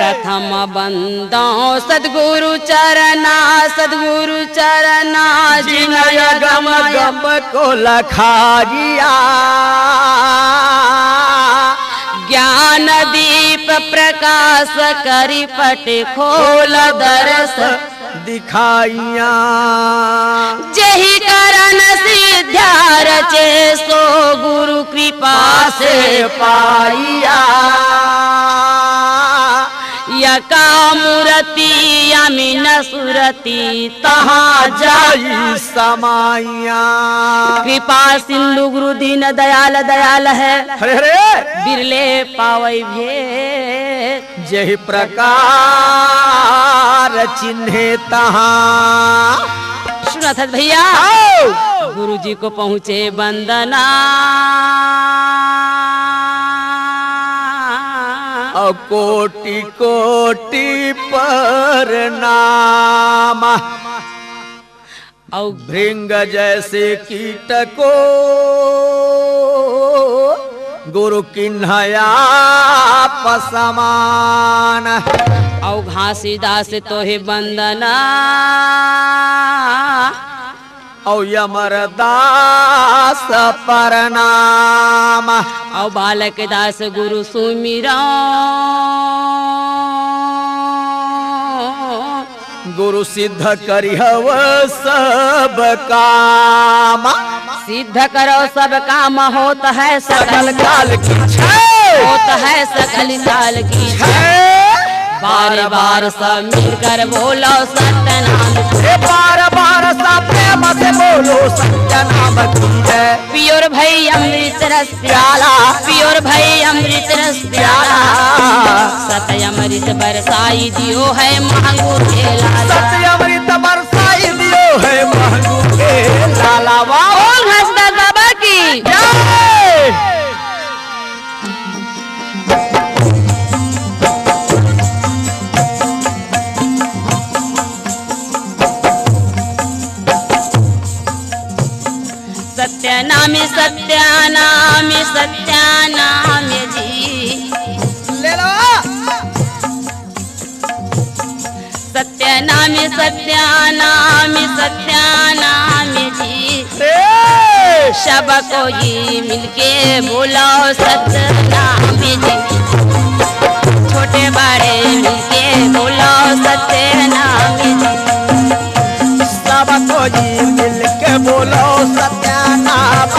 प्रथम बंदो सद्गुरु चरना जिनय गम गम को लखारिया ज्ञान दीप प्रकाश करी पट खोल दरस दिखाइया जही करन सिद्ध्या रचे सो गुरु कृपा से पाइया यका मूर्ति अमीन सुरति तहाँ जाई समाइया कृपा सिंधु गुरु दीन दयाल दयाल है हरे हरे बिरले पावई भेद जही प्रकार चिन्हे तहाँ सुना था भैया गुरु जी को पहुँचे वंदना और कोटि कोटि प्रणाम और भृंग जैसे कीट को गुरु किन्हया पसमान औ घासीदास तोहे वंदना औ यमरदास प्रणाम औ बालक दास गुरु सुमिरा गुरु सिद्ध करिहव सब काम सिद्ध करो सब काम होता है सकल काल की होता है सकल काल की बार बार सब मिलकर बोलो सत्य नाम बार बार सब प्रेम से बोलो सत्य नाम की है पियोर भाई अमृत रस प्याला पियोर भाई अमृत रस प्याला सत्य अमृत बरसाई दियो है महंगू के लाला सत्य अमृत बरसाई दियो है महंगू के लाला वाह हंसदास बाबा की सत्यानामी सत्यानामी सत्यानामी जी ले लो सत्यानामी सत्यानामी सत्यानामी जी सब कोई मिलके बोलो सत्यानामी जी छोटे बड़े मिलके बोलो सत्यानामी जी सब कोई मिलके बोलो सत्यानाम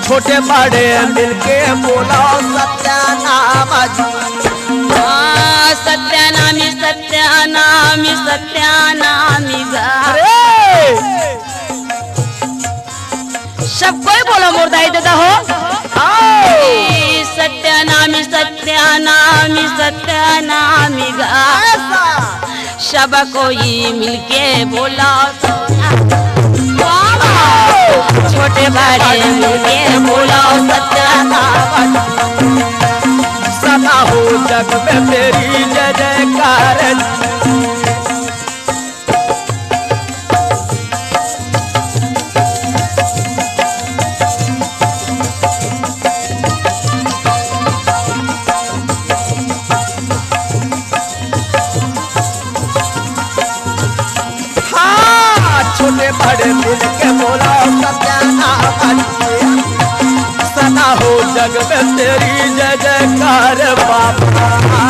छोटे बड़े मिलके बोलो सत्यानाम सत्यानामी सत्यानामी सत्यानामी गा सब कोई बोलो मुर्दाई देता हो सत्यानामी सत्यानामी सत्यानामी गा सब कोई मिलके बोला छोटे बड़े मिलके बोला सत्यानाम सदा हो जग में तेरी जय जयकार छोटे बड़े मिलके बोला सत्यानाम सदा हो जग में तेरी जय जयकार बाबा